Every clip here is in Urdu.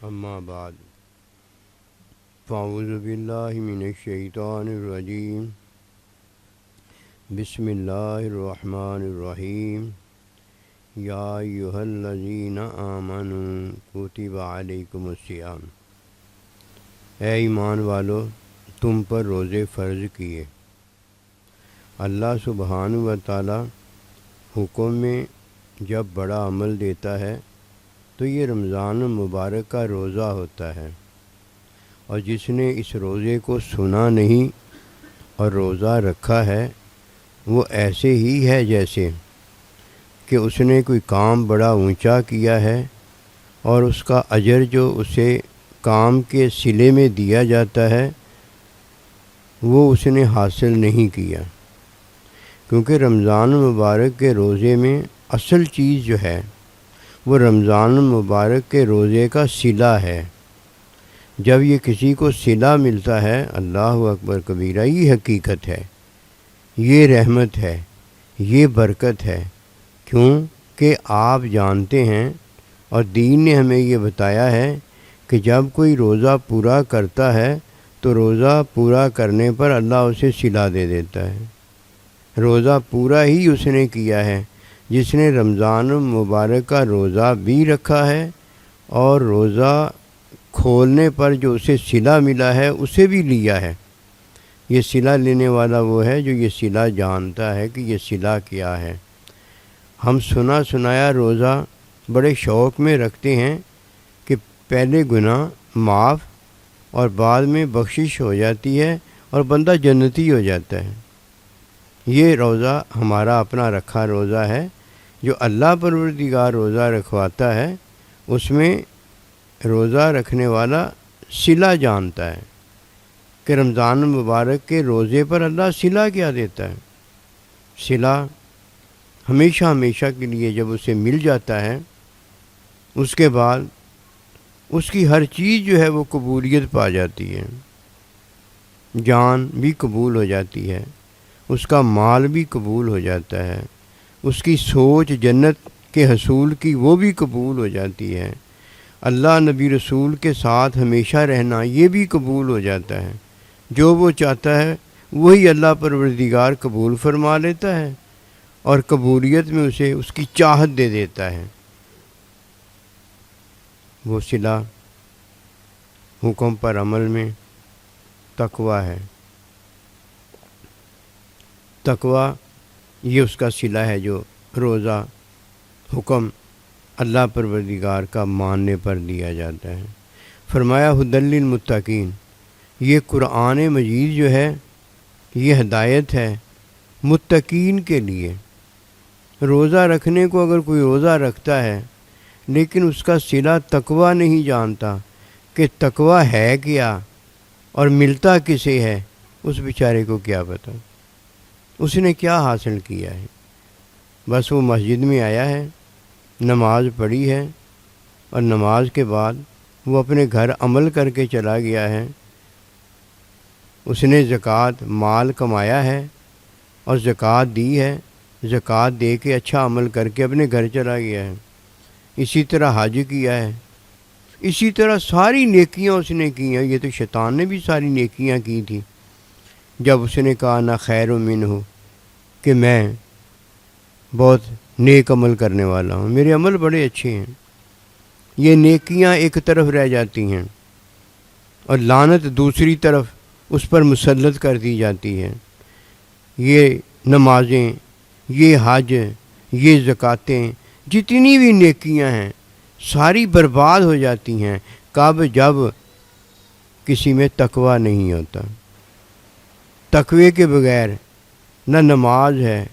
اما بعد فاعوذ باللہ من الشیطان الرجیم بسم اللہ الرحمن الرحیم یا ایھا الذین آمنوا کتب علیکم الصیام، اے ایمان والو تم پر روزے فرض کیے۔ اللہ سبحانہ و تعالی حکم میں جب بڑا عمل دیتا ہے تو یہ رمضان المبارک کا روزہ ہوتا ہے، اور جس نے اس روزے کو سنا نہیں اور روزہ رکھا ہے وہ ایسے ہی ہے جیسے کہ اس نے کوئی کام بڑا اونچا کیا ہے اور اس کا اجر جو اسے کام کے صلے میں دیا جاتا ہے وہ اس نے حاصل نہیں کیا، کیونکہ رمضان المبارک کے روزے میں اصل چیز جو ہے وہ رمضان المبارک کے روزے کا صلہ ہے۔ جب یہ کسی کو صلہ ملتا ہے، اللہ اکبر کبیرہ، یہ حقیقت ہے، یہ رحمت ہے، یہ برکت ہے۔ کیوں کہ آپ جانتے ہیں اور دین نے ہمیں یہ بتایا ہے کہ جب کوئی روزہ پورا کرتا ہے تو روزہ پورا کرنے پر اللہ اسے صلہ دے دیتا ہے۔ روزہ پورا ہی اس نے کیا ہے جس نے رمضان المبارک کا روزہ بھی رکھا ہے، اور روزہ کھولنے پر جو اسے صلہ ملا ہے اسے بھی لیا ہے۔ یہ صلہ لینے والا وہ ہے جو یہ صلہ جانتا ہے کہ یہ صلہ کیا ہے۔ ہم سنا سنایا روزہ بڑے شوق میں رکھتے ہیں کہ پہلے گناہ معاف اور بعد میں بخشش ہو جاتی ہے اور بندہ جنتی ہو جاتا ہے۔ یہ روزہ ہمارا اپنا رکھا روزہ ہے، جو اللہ پروردگار روزہ رکھواتا ہے، اس میں روزہ رکھنے والا صلہ جانتا ہے کہ رمضان المبارک کے روزے پر اللہ صلہ کیا دیتا ہے۔ صلہ ہمیشہ ہمیشہ کے لیے جب اسے مل جاتا ہے، اس کے بعد اس کی ہر چیز جو ہے وہ قبولیت پا جاتی ہے۔ جان بھی قبول ہو جاتی ہے، اس کا مال بھی قبول ہو جاتا ہے، اس کی سوچ جنت کے حصول کی وہ بھی قبول ہو جاتی ہے، اللہ نبی رسول کے ساتھ ہمیشہ رہنا یہ بھی قبول ہو جاتا ہے۔ جو وہ چاہتا ہے وہی اللہ پروردگار قبول فرما لیتا ہے اور قبولیت میں اسے اس کی چاہت دے دیتا ہے۔ وہ صلہ حکم پر عمل میں تقویٰ ہے۔ تقویٰ یہ اس کا صلہ ہے جو روزہ حکم اللہ پروردگار کا ماننے پر دیا جاتا ہے۔ فرمایا ھدی للمتقین، یہ قرآن مجید جو ہے یہ ہدایت ہے متقین کے لیے۔ روزہ رکھنے کو اگر کوئی روزہ رکھتا ہے لیکن اس کا صلہ تقویٰ نہیں جانتا کہ تقویٰ ہے کیا اور ملتا کسے ہے، اس بیچارے کو کیا پتہ اس نے کیا حاصل کیا ہے۔ بس وہ مسجد میں آیا ہے، نماز پڑھی ہے، اور نماز کے بعد وہ اپنے گھر عمل کر کے چلا گیا ہے۔ اس نے زکوٰۃ مال کمایا ہے اور زکوٰۃ دی ہے، زکوٰۃ دے کے اچھا عمل کر کے اپنے گھر چلا گیا ہے۔ اسی طرح حج کیا ہے، اسی طرح ساری نیکیاں اس نے کی ہیں۔ یہ تو شیطان نے بھی ساری نیکیاں کی تھیں جب اس نے کہا نہ خیر منہ کہ میں بہت نیک عمل کرنے والا ہوں، میرے عمل بڑے اچھے ہیں۔ یہ نیکیاں ایک طرف رہ جاتی ہیں اور لعنت دوسری طرف اس پر مسلط کر دی جاتی ہے۔ یہ نمازیں، یہ حج، یہ زکوٰۃیں، جتنی بھی نیکیاں ہیں ساری برباد ہو جاتی ہیں۔ کب؟ جب کسی میں تقویٰ نہیں ہوتا۔ تقوی کے بغیر نہ نماز ہے،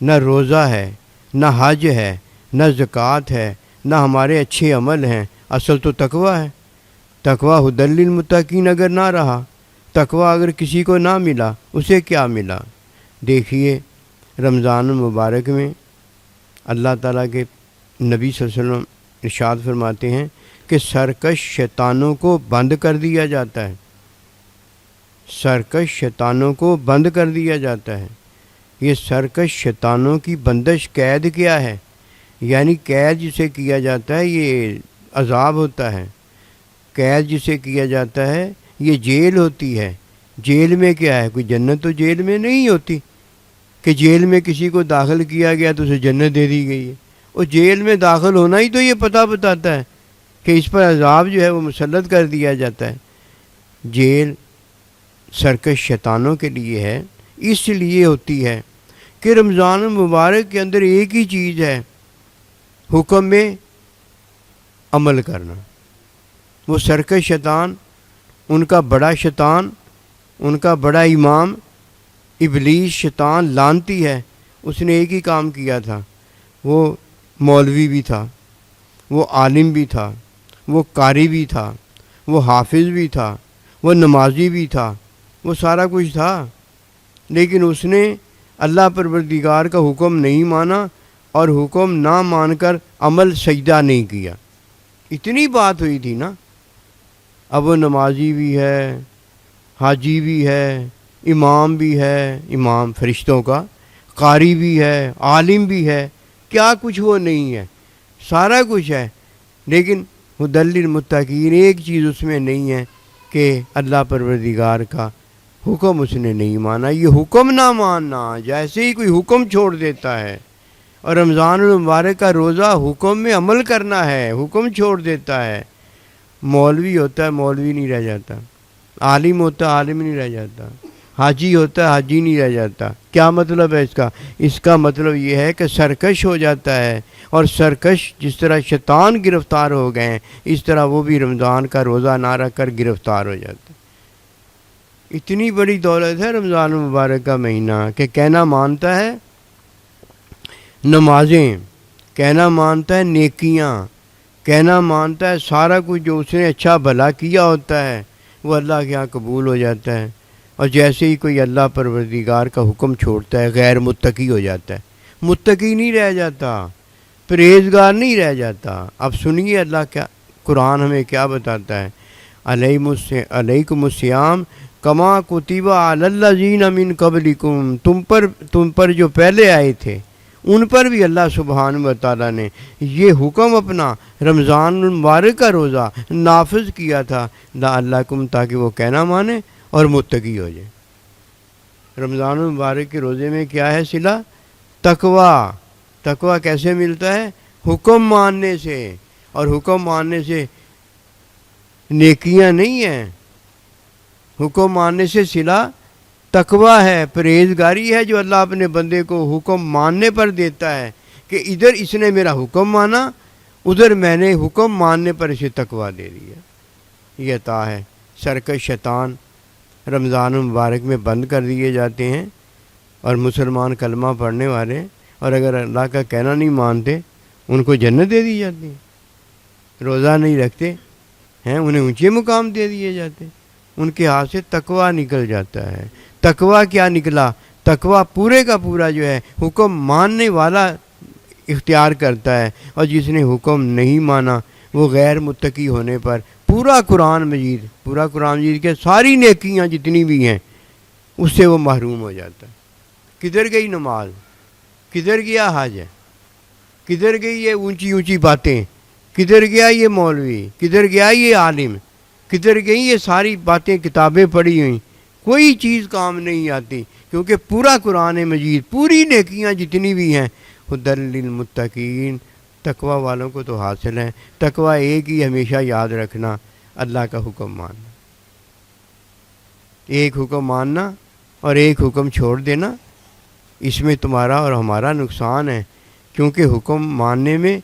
نہ روزہ ہے، نہ حج ہے، نہ زکوٰۃ ہے، نہ ہمارے اچھے عمل ہیں۔ اصل تو تقویٰ ہے۔ تقویٰ ھدی للمتقین اگر نہ رہا، تقویٰ اگر کسی کو نہ ملا، اسے کیا ملا؟ دیکھیے رمضان المبارک میں اللہ تعالیٰ کے نبی صلی اللہ علیہ وسلم ارشاد فرماتے ہیں کہ سرکش شیطانوں کو بند کر دیا جاتا ہے۔ سرکش شیطانوں کو بند کر دیا جاتا ہے۔ یہ سرکش شیطانوں کی بندش قید کیا ہے؟ یعنی قید جسے کیا جاتا ہے یہ عذاب ہوتا ہے۔ قید جسے کیا جاتا ہے یہ جیل ہوتی ہے. جیل میں کیا ہے؟ کوئی جنت تو جیل میں نہیں ہوتی کہ جیل میں کسی کو داخل کیا گیا تو اسے جنت دے دی گئی ہے. اور جیل میں داخل ہونا ہی تو یہ پتہ بتاتا ہے کہ اس پر عذاب جو ہے وہ مسلط کر دیا جاتا ہے. جیل سرکش شیطانوں کے لیے ہے. اس لیے ہوتی ہے کہ رمضان المبارک کے اندر ایک ہی چیز ہے، حکم میں عمل کرنا. وہ سرکش شیطان، ان کا بڑا شیطان، ان کا بڑا امام ابلیس شیطان لعنتی ہے، اس نے ایک ہی کام کیا تھا. وہ مولوی بھی تھا، وہ عالم بھی تھا، وہ قاری بھی تھا، وہ حافظ بھی تھا، وہ نمازی بھی تھا، وہ سارا کچھ تھا، لیکن اس نے اللہ پروردگار کا حکم نہیں مانا اور حکم نہ مان کر عمل سجدہ نہیں کیا. اتنی بات ہوئی تھی نا. اب وہ نمازی بھی ہے، حاجی بھی ہے، امام بھی ہے، امام فرشتوں کا، قاری بھی ہے، عالم بھی ہے، کیا کچھ وہ نہیں ہے، سارا کچھ ہے، لیکن ہدی للمتقین ایک چیز اس میں نہیں ہے کہ اللہ پروردگار کا حکم اس نے نہیں مانا. یہ حکم نہ ماننا، جیسے ہی کوئی حکم چھوڑ دیتا ہے، اور رمضان المبارک کا روزہ حکم میں عمل کرنا ہے، حکم چھوڑ دیتا ہے. مولوی ہوتا ہے مولوی نہیں رہ جاتا، عالم ہوتا ہے عالم نہیں رہ جاتا، حاجی ہوتا ہے حاجی نہیں رہ جاتا. کیا مطلب ہے اس کا؟ اس کا مطلب یہ ہے کہ سرکش ہو جاتا ہے. اور سرکش جس طرح شیطان گرفتار ہو گئے ہیں، اس طرح وہ بھی رمضان کا روزہ نہ رکھ کر گرفتار ہو جاتا ہے. اتنی بڑی دولت ہے رمضان المبارک کا مہینہ کہ کہنا مانتا ہے نمازیں، کہنا مانتا ہے نیکیاں، کہنا مانتا ہے سارا کچھ جو اس نے اچھا بھلا کیا ہوتا ہے وہ اللہ کے ہاں قبول ہو جاتا ہے. اور جیسے ہی کوئی اللہ پروردگار کا حکم چھوڑتا ہے غیر متقی ہو جاتا ہے، متقی نہیں رہ جاتا، پرہیزگار نہیں رہ جاتا. اب سنیے اللہ کیا قرآن ہمیں کیا بتاتا ہے. علیکم الصیام کما کتب علی الذین من قبلکم، تم پر جو پہلے آئے تھے ان پر بھی اللہ سبحانہ و تعالیٰ نے یہ حکم اپنا رمضان المبارک کا روزہ نافذ کیا تھا لعلکم، تاکہ وہ کہنا مانے اور متقی ہو جائے. رمضان المبارک کے روزے میں کیا ہے صلہ؟ تقویٰ. تقویٰ کیسے ملتا ہے؟ حکم ماننے سے. اور حکم ماننے سے نیکیاں نہیں ہیں، حکم ماننے سے صلہ تقویٰ ہے، پرہیزگاری ہے جو اللہ اپنے بندے کو حکم ماننے پر دیتا ہے کہ ادھر اس نے میرا حکم مانا، ادھر میں نے حکم ماننے پر اسے تقویٰ دے دیا. یہ عطا ہے. سرکش شیطان رمضان مبارک میں بند کر دیے جاتے ہیں، اور مسلمان کلمہ پڑھنے والے اور اگر اللہ کا کہنا نہیں مانتے ان کو جنت دے دی جاتی ہے. روزہ نہیں رکھتے ہیں انہیں اونچے مقام دے دیے جاتے ہیں. ان کے ہاتھ سے تقویٰ نکل جاتا ہے. تقویٰ کیا نکلا؟ تقویٰ پورے کا پورا جو ہے حکم ماننے والا اختیار کرتا ہے، اور جس نے حکم نہیں مانا وہ غیر متقی ہونے پر پورا قرآن مجید کے ساری نیکیاں جتنی بھی ہیں اس سے وہ محروم ہو جاتا ہے. کدھر گئی نماز؟ کدھر گیا حج؟ کدھر گئی یہ اونچی اونچی باتیں؟ کدھر گیا یہ مولوی؟ کدھر گیا یہ عالم؟ کدھر گئی یہ ساری باتیں کتابیں پڑھی ہوئیں؟ کوئی چیز کام نہیں آتی، کیونکہ پورا قرآن مجید پوری نیکیاں جتنی بھی ہیں ہدی للمتقین، تقویٰ والوں کو تو حاصل ہیں. تقویٰ ایک ہی ہمیشہ یاد رکھنا، اللہ کا حکم ماننا. ایک حکم ماننا اور ایک حکم چھوڑ دینا، اس میں تمہارا اور ہمارا نقصان ہے. کیونکہ حکم ماننے میں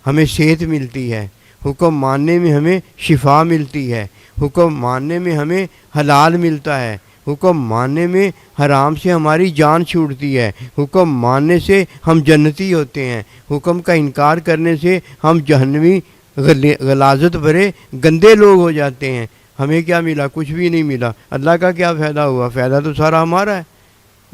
ہمیں صحت ملتی ہے، حکم ماننے میں ہمیں شفا ملتی ہے، حکم ماننے میں ہمیں حلال ملتا ہے، حکم ماننے میں حرام سے ہماری جان چھوٹتی ہے، حکم ماننے سے ہم جنتی ہوتے ہیں، حکم کا انکار کرنے سے ہم جہنمی غلاظت بھرے گندے لوگ ہو جاتے ہیں. ہمیں کیا ملا؟ کچھ بھی نہیں ملا. اللہ کا کیا فائدہ ہوا؟ فائدہ تو سارا ہمارا ہے.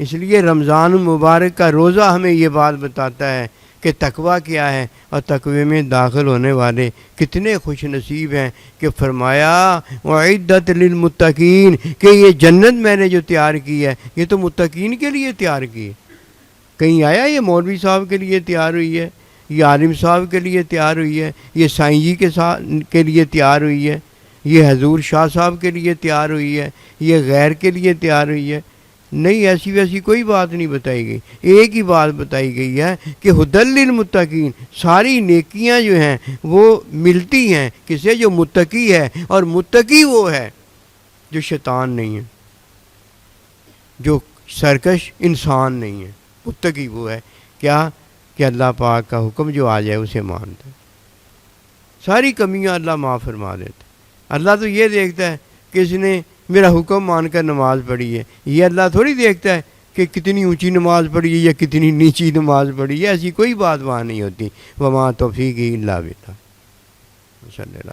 اس لیے رمضان مبارک کا روزہ ہمیں یہ بات بتاتا ہے کہ تقویٰ کیا ہے، اور تقوی میں داخل ہونے والے کتنے خوش نصیب ہیں کہ فرمایا وعدت للمتقین، کہ یہ جنت میں نے جو تیار کی ہے یہ تو متقین کے لیے تیار کی ہے. کہیں آیا یہ مولوی صاحب کے لیے تیار ہوئی ہے، یہ عالم صاحب کے لیے تیار ہوئی ہے، یہ سائیں جی کے لیے تیار ہوئی ہے، یہ حضور شاہ صاحب کے لیے تیار ہوئی ہے، یہ غیر کے لیے تیار ہوئی ہے، نہیں، ایسی ویسی کوئی بات نہیں بتائی گئی۔ ایک ہی بات بتائی گئی ہے کہ ہدی للمتقین، ساری نیکیاں جو ہیں وہ ملتی ہیں کسے؟ جو متقی ہے، اور متقی وہ ہے جو شیطان نہیں ہے، جو سرکش انسان نہیں ہے۔ متقی وہ ہے کیا کہ اللہ پاک کا حکم جو آ جائے اسے مانتا ہے، ساری کمیاں اللہ معاف فرما دیتا ہے۔ اللہ تو یہ دیکھتا ہے کہ اس نے میرا حکم مان کر نماز پڑھی ہے، یہ اللہ تھوڑی دیکھتا ہے کہ کتنی اونچی نماز پڑھی ہے یا کتنی نیچی نماز پڑھی ہے، ایسی کوئی بات وہاں نہیں ہوتی۔ وما توفیقی الا باللہ۔ صلی اللہ